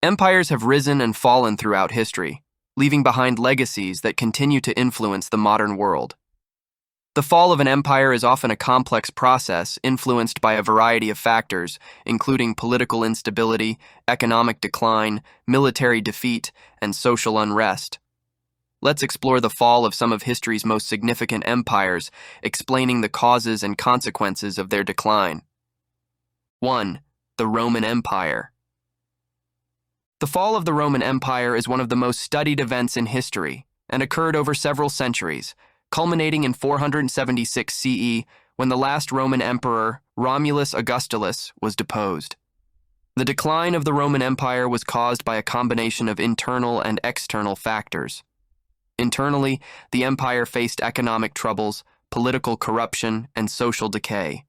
Empires have risen and fallen throughout history, leaving behind legacies that continue to influence the modern world. The fall of an empire is often a complex process influenced by a variety of factors, including political instability, economic decline, military defeat, and social unrest. Let's explore the fall of some of history's most significant empires, explaining the causes and consequences of their decline. 1. The Roman Empire. The fall of the Roman Empire is one of the most studied events in history and occurred over several centuries, culminating in 476 CE when the last Roman emperor, Romulus Augustulus, was deposed. The decline of the Roman Empire was caused by a combination of internal and external factors. Internally, the empire faced economic troubles, political corruption, and social decay.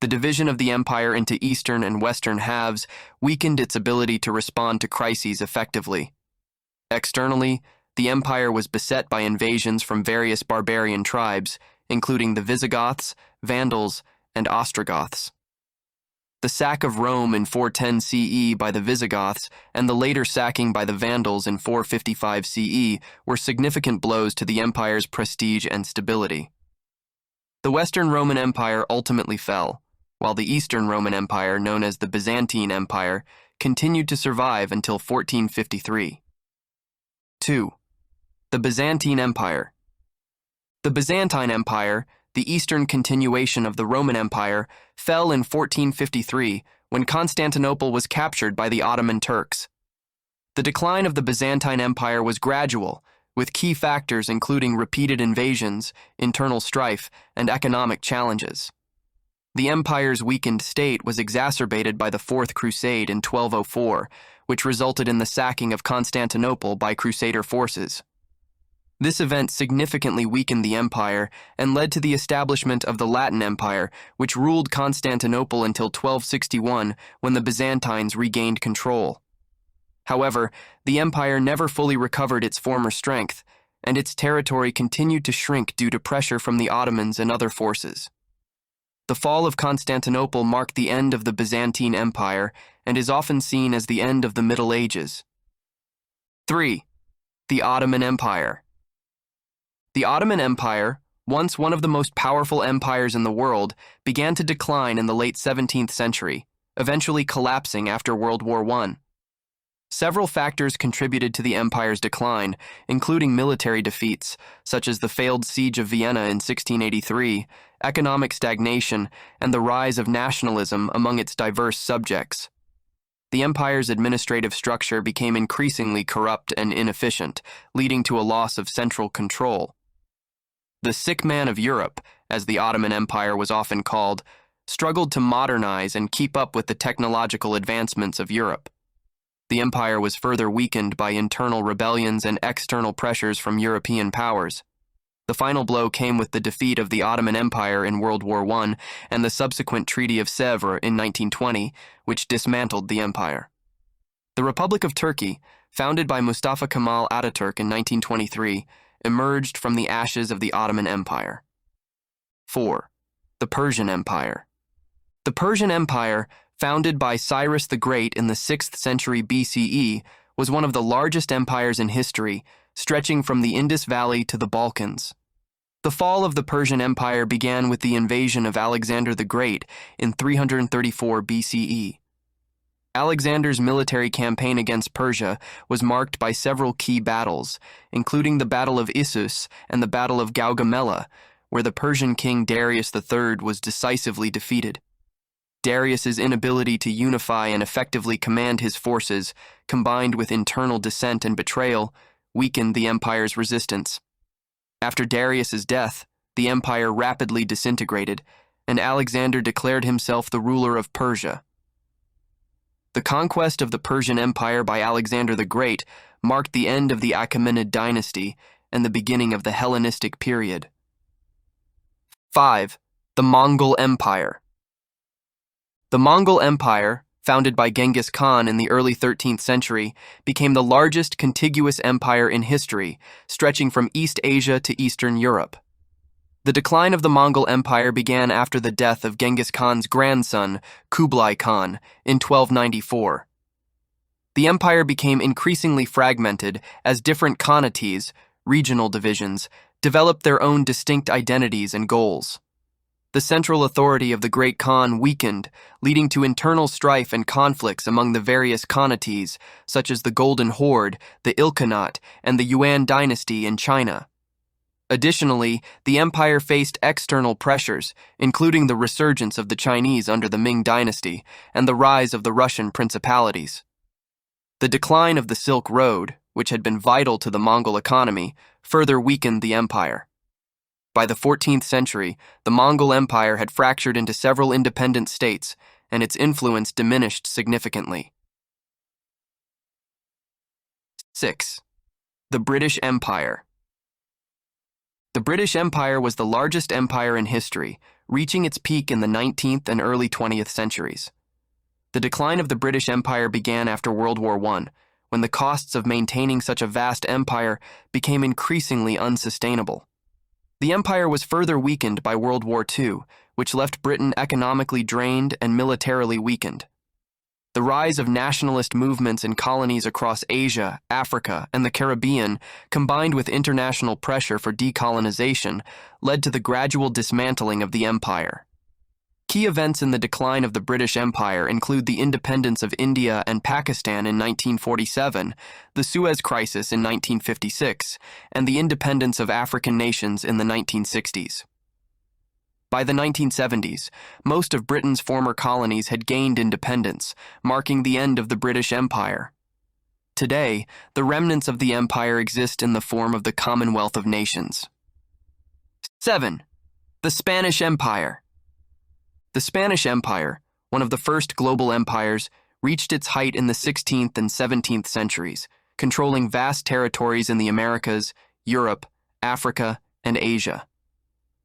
The division of the empire into eastern and western halves weakened its ability to respond to crises effectively. Externally, the empire was beset by invasions from various barbarian tribes, including the Visigoths, Vandals, and Ostrogoths. The sack of Rome in 410 CE by the Visigoths and the later sacking by the Vandals in 455 CE were significant blows to the empire's prestige and stability. The Western Roman Empire ultimately fell, while the Eastern Roman Empire, known as the Byzantine Empire, continued to survive until 1453. 2. The Byzantine Empire. The Byzantine Empire, the eastern continuation of the Roman Empire, fell in 1453 when Constantinople was captured by the Ottoman Turks. The decline of the Byzantine Empire was gradual, with key factors including repeated invasions, internal strife, and economic challenges. The empire's weakened state was exacerbated by the Fourth Crusade in 1204, which resulted in the sacking of Constantinople by Crusader forces. This event significantly weakened the empire and led to the establishment of the Latin Empire, which ruled Constantinople until 1261 when the Byzantines regained control. However, the empire never fully recovered its former strength, and its territory continued to shrink due to pressure from the Ottomans and other forces. The fall of Constantinople marked the end of the Byzantine Empire and is often seen as the end of the Middle Ages. 3. The Ottoman Empire. The Ottoman Empire, once one of the most powerful empires in the world, began to decline in the late 17th century, eventually collapsing after World War I. Several factors contributed to the empire's decline, including military defeats, such as the failed siege of Vienna in 1683, economic stagnation, and the rise of nationalism among its diverse subjects. The empire's administrative structure became increasingly corrupt and inefficient, leading to a loss of central control. The sick man of Europe, as the Ottoman Empire was often called, struggled to modernize and keep up with the technological advancements of Europe. The empire was further weakened by internal rebellions and external pressures from European powers. The final blow came with the defeat of the Ottoman Empire in World War I and the subsequent Treaty of Sèvres in 1920, which dismantled the empire. The Republic of Turkey, founded by Mustafa Kemal Ataturk in 1923, emerged from the ashes of the Ottoman Empire. 4. The Persian Empire. The Persian Empire, founded by Cyrus the Great in the 6th century BCE, was one of the largest empires in history, stretching from the Indus Valley to the Balkans. The fall of the Persian Empire began with the invasion of Alexander the Great in 334 BCE. Alexander's military campaign against Persia was marked by several key battles, including the Battle of Issus and the Battle of Gaugamela, where the Persian king Darius III was decisively defeated. Darius's inability to unify and effectively command his forces, combined with internal dissent and betrayal, weakened the empire's resistance. After Darius's death, the empire rapidly disintegrated, and Alexander declared himself the ruler of Persia. The conquest of the Persian Empire by Alexander the Great marked the end of the Achaemenid dynasty and the beginning of the Hellenistic period. 5. The Mongol Empire. The Mongol Empire, founded by Genghis Khan in the early 13th century, became the largest contiguous empire in history, stretching from East Asia to Eastern Europe. The decline of the Mongol Empire began after the death of Genghis Khan's grandson, Kublai Khan, in 1294. the empire became increasingly fragmented as different khanates, regional divisions, developed their own distinct identities and goals. The central authority of the Great Khan weakened, leading to internal strife and conflicts among the various khanates, such as the Golden Horde, the Ilkhanate, and the Yuan dynasty in China. Additionally, the empire faced external pressures, including the resurgence of the Chinese under the Ming dynasty and the rise of the Russian principalities. The decline of the Silk Road, which had been vital to the Mongol economy, further weakened the empire. By the 14th century, the Mongol Empire had fractured into several independent states, and its influence diminished significantly. 6. The British Empire. The British Empire was the largest empire in history, reaching its peak in the 19th and early 20th centuries. The decline of the British Empire began after World War I, when the costs of maintaining such a vast empire became increasingly unsustainable. The empire was further weakened by World War II, which left Britain economically drained and militarily weakened. The rise of nationalist movements in colonies across Asia, Africa, and the Caribbean, combined with international pressure for decolonization, led to the gradual dismantling of the empire. Key events in the decline of the British Empire include the independence of India and Pakistan in 1947, the Suez Crisis in 1956, and the independence of African nations in the 1960s. By the 1970s, most of Britain's former colonies had gained independence, marking the end of the British Empire. Today, the remnants of the empire exist in the form of the Commonwealth of Nations. 7. The Spanish Empire. The Spanish Empire, one of the first global empires, reached its height in the 16th and 17th centuries, controlling vast territories in the Americas, Europe, Africa, and Asia.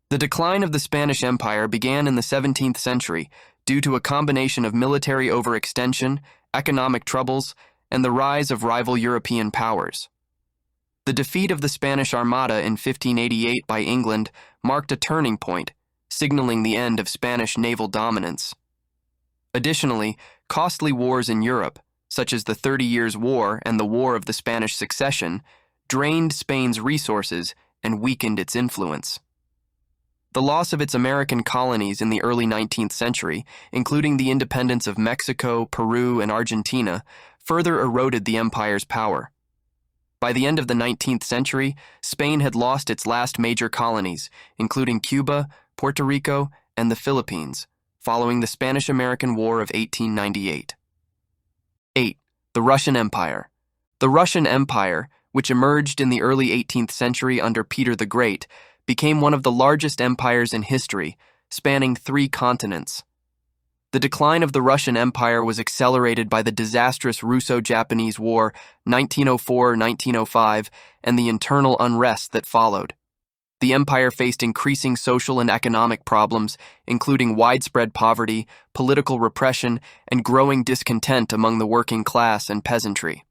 The decline of the Spanish Empire began in the 17th century due to a combination of military overextension, economic troubles, and the rise of rival European powers. The defeat of the Spanish Armada in 1588 by England marked a turning point, signaling the end of Spanish naval dominance. Additionally, costly wars in Europe, such as the 30 Years' War and the War of the Spanish Succession, drained Spain's resources and weakened its influence. The loss of its American colonies in the early 19th century, including the independence of Mexico, Peru, and Argentina, further eroded the empire's power. By the end of the 19th century, Spain had lost its last major colonies, including Cuba, Puerto Rico, and the Philippines, following the Spanish-American War of 1898. 8. The Russian Empire. The Russian Empire, which emerged in the early 18th century under Peter the Great, became one of the largest empires in history, spanning 3 continents. The decline of the Russian Empire was accelerated by the disastrous Russo-Japanese War 1904-1905 and the internal unrest that followed. The empire faced increasing social and economic problems, including widespread poverty, political repression, and growing discontent among the working class and peasantry.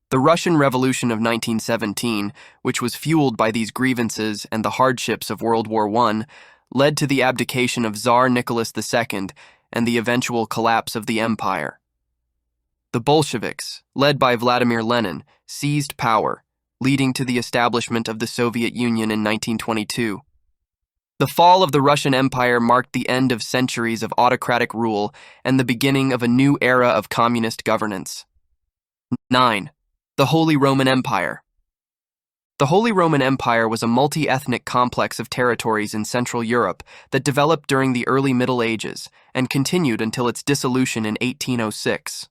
The Russian Revolution of 1917, which was fueled by these grievances and the hardships of World War I, led to the abdication of Tsar Nicholas II and the eventual collapse of the empire. The Bolsheviks, led by Vladimir Lenin, seized power, leading to the establishment of the Soviet Union in 1922. The fall of the Russian Empire marked the end of centuries of autocratic rule and the beginning of a new era of communist governance. 9. The Holy Roman Empire. The Holy Roman Empire was a multi-ethnic complex of territories in Central Europe that developed during the early Middle Ages and continued until its dissolution in 1806.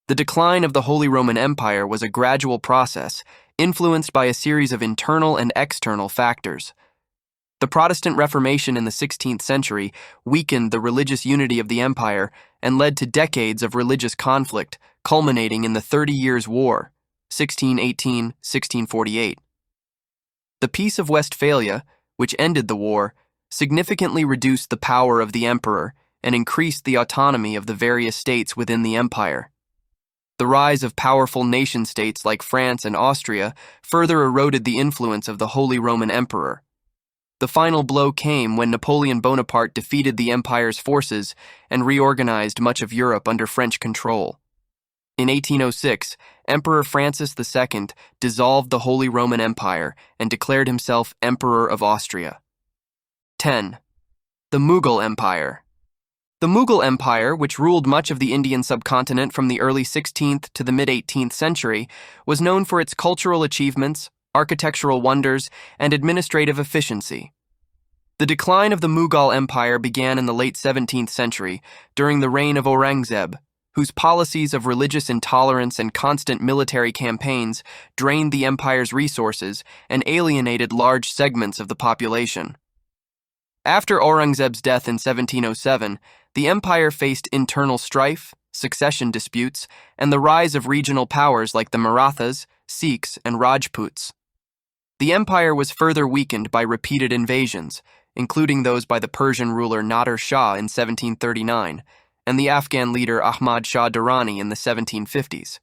The decline of the Holy Roman Empire was a gradual process, influenced by a series of internal and external factors. The Protestant Reformation in the 16th century weakened the religious unity of the empire and led to decades of religious conflict, culminating in the 30 Years' War, 1618-1648. The Peace of Westphalia, which ended the war, significantly reduced the power of the emperor and increased the autonomy of the various states within the empire. The rise of powerful nation-states like France and Austria further eroded the influence of the Holy Roman Emperor. The final blow came when Napoleon Bonaparte defeated the empire's forces and reorganized much of Europe under French control. In 1806, Emperor Francis II dissolved the Holy Roman Empire and declared himself Emperor of Austria. 10. The Mughal Empire. The Mughal Empire, which ruled much of the Indian subcontinent from the early 16th to the mid-18th century, was known for its cultural achievements, architectural wonders, and administrative efficiency. The decline of the Mughal Empire began in the late 17th century during the reign of Aurangzeb, whose policies of religious intolerance and constant military campaigns drained the empire's resources and alienated large segments of the population. After Aurangzeb's death in 1707, the empire faced internal strife, succession disputes, and the rise of regional powers like the Marathas, Sikhs, and Rajputs. The empire was further weakened by repeated invasions, including those by the Persian ruler Nader Shah in 1739 and the Afghan leader Ahmad Shah Durrani in the 1750s.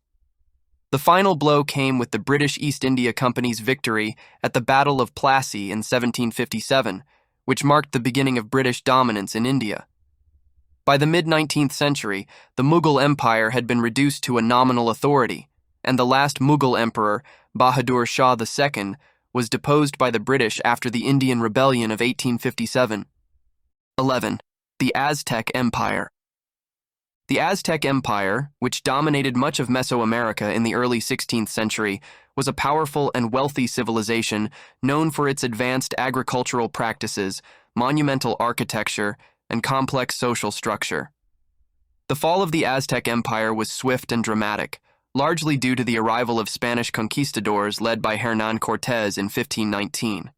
The final blow came with the British East India Company's victory at the Battle of Plassey in 1757, which marked the beginning of British dominance in India. By the mid-19th century, the Mughal Empire had been reduced to a nominal authority, and the last Mughal emperor, Bahadur Shah II, was deposed by the British after the Indian Rebellion of 1857. 11. The Aztec Empire. The Aztec Empire, which dominated much of Mesoamerica in the early 16th century, was a powerful and wealthy civilization known for its advanced agricultural practices, monumental architecture, and complex social structure. The fall of the Aztec Empire was swift and dramatic, largely due to the arrival of Spanish conquistadors led by Hernán Cortés in 1519.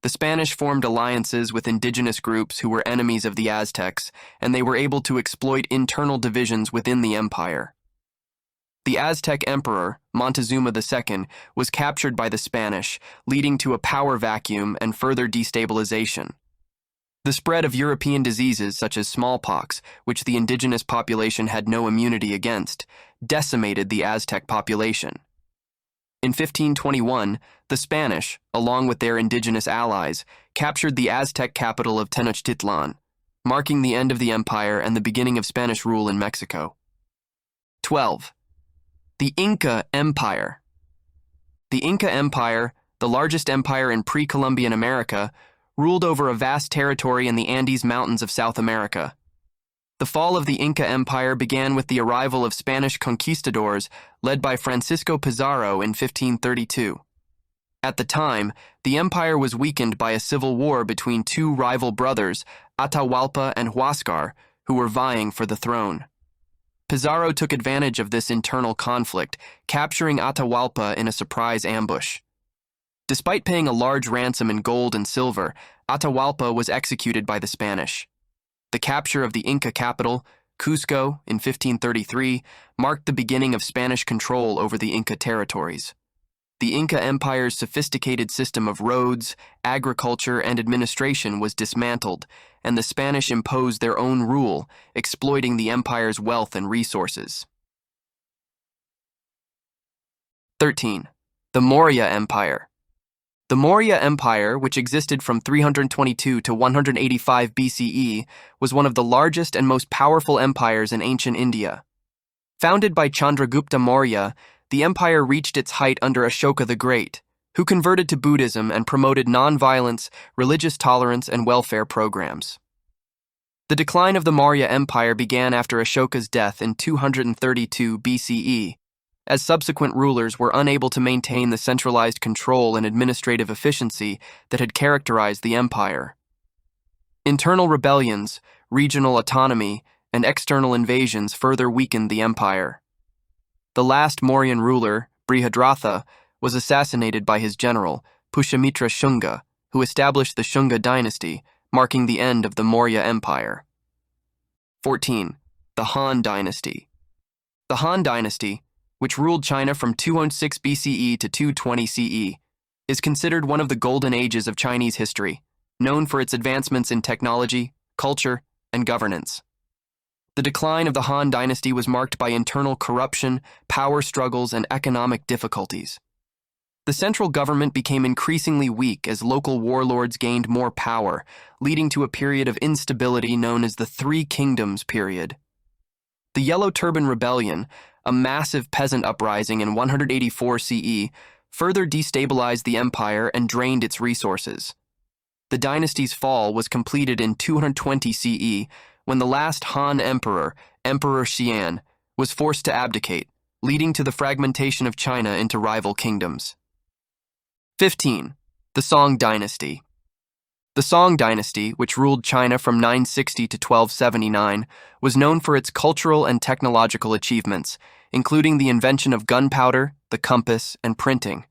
The Spanish formed alliances with indigenous groups who were enemies of the Aztecs, and they were able to exploit internal divisions within the empire. The Aztec emperor, Montezuma II, was captured by the Spanish, leading to a power vacuum and further destabilization. The spread of European diseases such as smallpox, which the indigenous population had no immunity against, decimated the Aztec population. In 1521, the Spanish, along with their indigenous allies, captured the Aztec capital of Tenochtitlan, marking the end of the empire and the beginning of Spanish rule in Mexico. 12. The Inca Empire. The Inca Empire, the largest empire in pre-Columbian America, ruled over a vast territory in the Andes Mountains of South America. The fall of the Inca Empire began with the arrival of Spanish conquistadors led by Francisco Pizarro in 1532. At the time, the empire was weakened by a civil war between two rival brothers, Atahualpa and Huáscar, who were vying for the throne. Pizarro took advantage of this internal conflict, capturing Atahualpa in a surprise ambush. Despite paying a large ransom in gold and silver, Atahualpa was executed by the Spanish. The capture of the Inca capital, Cusco, in 1533, marked the beginning of Spanish control over the Inca territories. The Inca Empire's sophisticated system of roads, agriculture, and administration was dismantled, and the Spanish imposed their own rule, exploiting the empire's wealth and resources. 13. The Maurya Empire. The Maurya Empire, which existed from 322 to 185 BCE, was one of the largest and most powerful empires in ancient India. Founded by Chandragupta Maurya, the empire reached its height under Ashoka the Great, who converted to Buddhism and promoted non-violence, religious tolerance, and welfare programs. The decline of the Maurya Empire began after Ashoka's death in 232 BCE, as subsequent rulers were unable to maintain the centralized control and administrative efficiency that had characterized the empire. Internal rebellions, regional autonomy, and external invasions further weakened the empire. The last Mauryan ruler, Brihadratha, was assassinated by his general, Pushyamitra Shunga, who established the Song Dynasty, marking the end of the Maurya Empire. 14. The Han Dynasty. The Han Dynasty, which ruled China from 206 BCE to 220 CE, is considered one of the golden ages of Chinese history, known for its advancements in technology, culture, and governance. The decline of the Han Dynasty was marked by internal corruption, power struggles, and economic difficulties. The central government became increasingly weak as local warlords gained more power, leading to a period of instability known as the Three Kingdoms period. The Yellow Turban Rebellion, a massive peasant uprising in 184 CE, further destabilized the empire and drained its resources. The dynasty's fall was completed in 220 CE when the last Han emperor, Emperor Xian, was forced to abdicate, leading to the fragmentation of China into rival kingdoms. 15. The Song Dynasty. The Song Dynasty, which ruled China from 960 to 1279, was known for its cultural and technological achievements, including the invention of gunpowder, the compass, and printing.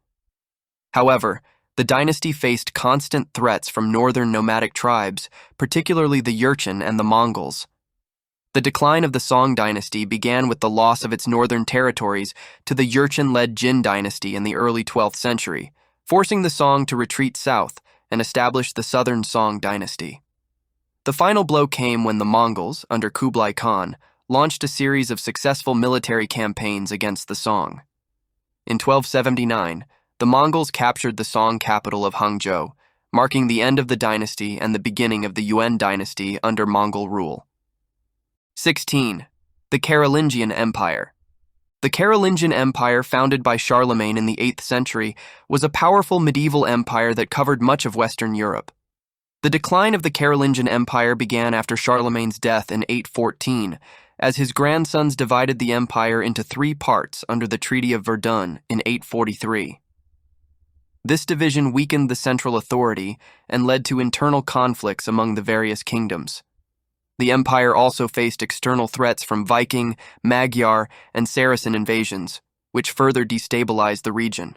However, the dynasty faced constant threats from northern nomadic tribes, particularly the Jurchen and the Mongols. The decline of the Song Dynasty began with the loss of its northern territories to the Jurchen-led Jin Dynasty in the early 12th century, forcing the Song to retreat south and establish the southern Song Dynasty. The final blow came when the Mongols, under Kublai Khan, launched a series of successful military campaigns against the Song. In 1279, the Mongols captured the Song capital of Hangzhou, marking the end of the dynasty and the beginning of the Yuan dynasty under Mongol rule. 16. The Carolingian Empire. The Carolingian Empire, founded by Charlemagne in the 8th century, was a powerful medieval empire that covered much of Western Europe. The decline of the Carolingian Empire began after Charlemagne's death in 814, as his grandsons divided the empire into 3 parts under the Treaty of Verdun in 843. This division weakened the central authority and led to internal conflicts among the various kingdoms. The empire also faced external threats from Viking, Magyar, and Saracen invasions, which further destabilized the region.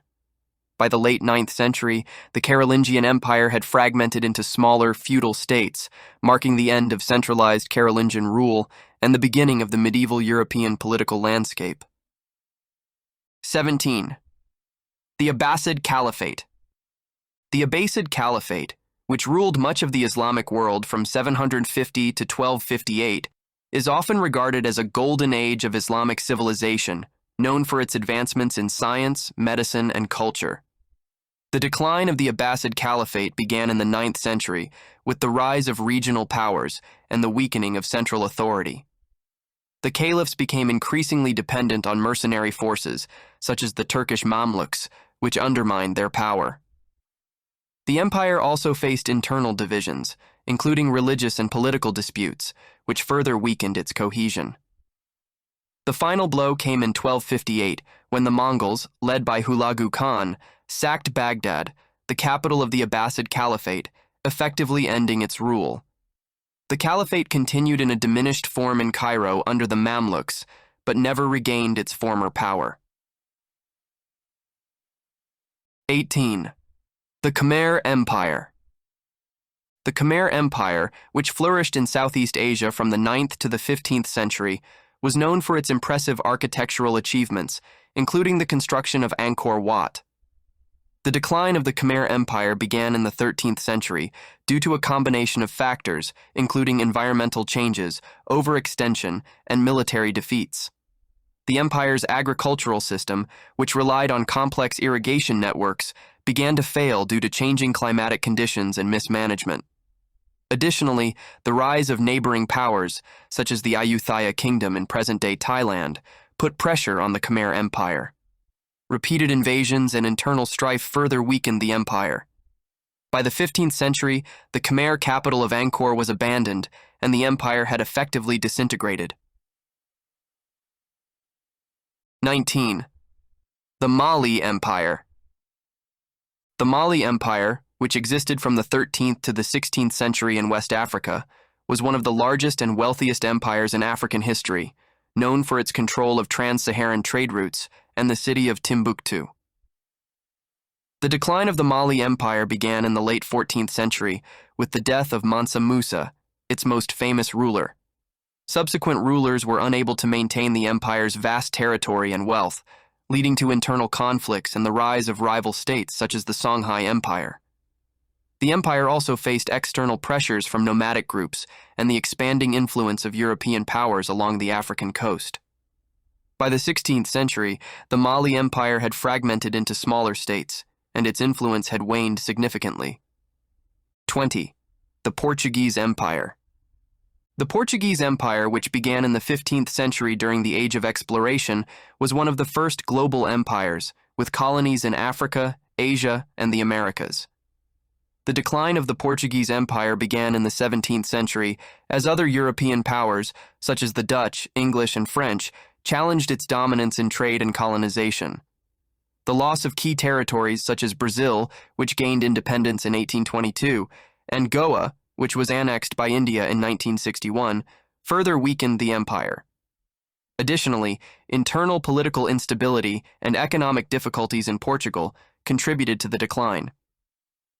By the late 9th century, the Carolingian Empire had fragmented into smaller feudal states, marking the end of centralized Carolingian rule and the beginning of the medieval European political landscape. 17. The Abbasid Caliphate. The Abbasid Caliphate, which ruled much of the Islamic world from 750 to 1258, is often regarded as a golden age of Islamic civilization, known for its advancements in science, medicine, and culture. The decline of the Abbasid Caliphate began in the 9th century with the rise of regional powers and the weakening of central authority. The caliphs became increasingly dependent on mercenary forces, such as the Turkish Mamluks, which undermined their power. The empire also faced internal divisions, including religious and political disputes, which further weakened its cohesion. The final blow came in 1258, when the Mongols, led by Hulagu Khan, sacked Baghdad, the capital of the Abbasid Caliphate, effectively ending its rule. The caliphate continued in a diminished form in Cairo under the Mamluks, but never regained its former power. 18. The Khmer Empire. The Khmer Empire, which flourished in Southeast Asia from the 9th to the 15th century, was known for its impressive architectural achievements, including the construction of Angkor Wat. The decline of the Khmer Empire began in the 13th century due to a combination of factors, including environmental changes, overextension, and military defeats. The empire's agricultural system, which relied on complex irrigation networks, began to fail due to changing climatic conditions and mismanagement. Additionally, the rise of neighboring powers, such as the Ayutthaya Kingdom in present-day Thailand, put pressure on the Khmer Empire. Repeated invasions and internal strife further weakened the empire. By the 15th century, the Khmer capital of Angkor was abandoned, and the empire had effectively disintegrated. 19. The Mali Empire. The Mali Empire, which existed from the 13th to the 16th century in West Africa, was one of the largest and wealthiest empires in African history, known for its control of trans-Saharan trade routes and the city of Timbuktu. The decline of the Mali Empire began in the late 14th century with the death of Mansa Musa, its most famous ruler. Subsequent rulers were unable to maintain the empire's vast territory and wealth, leading to internal conflicts and the rise of rival states such as the Songhai Empire. The empire also faced external pressures from nomadic groups and the expanding influence of European powers along the African coast. By the 16th century, the Mali Empire had fragmented into smaller states, and its influence had waned significantly. 20. The Portuguese Empire. The Portuguese Empire, which began in the 15th century during the Age of Exploration, was one of the first global empires, with colonies in Africa, Asia, and the Americas. The decline of the Portuguese Empire began in the 17th century as other European powers, such as the Dutch, English, and French, challenged its dominance in trade and colonization. The loss of key territories such as Brazil, which gained independence in 1822, and Goa, which was annexed by India in 1961, further weakened the empire. Additionally, internal political instability and economic difficulties in Portugal contributed to the decline.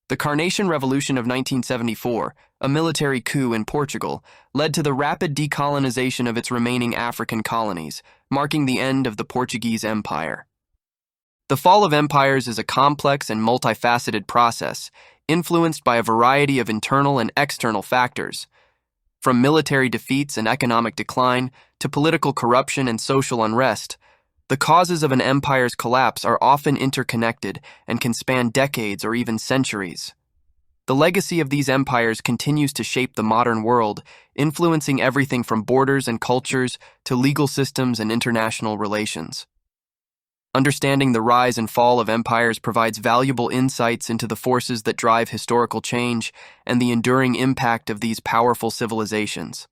The Carnation Revolution of 1974, a military coup in Portugal, led to the rapid decolonization of its remaining African colonies, marking the end of the Portuguese Empire. The fall of empires is a complex and multifaceted process, influenced by a variety of internal and external factors. From military defeats and economic decline to political corruption and social unrest, the causes of an empire's collapse are often interconnected and can span decades or even centuries. The legacy of these empires continues to shape the modern world, influencing everything from borders and cultures to legal systems and international relations. Understanding the rise and fall of empires provides valuable insights into the forces that drive historical change and the enduring impact of these powerful civilizations.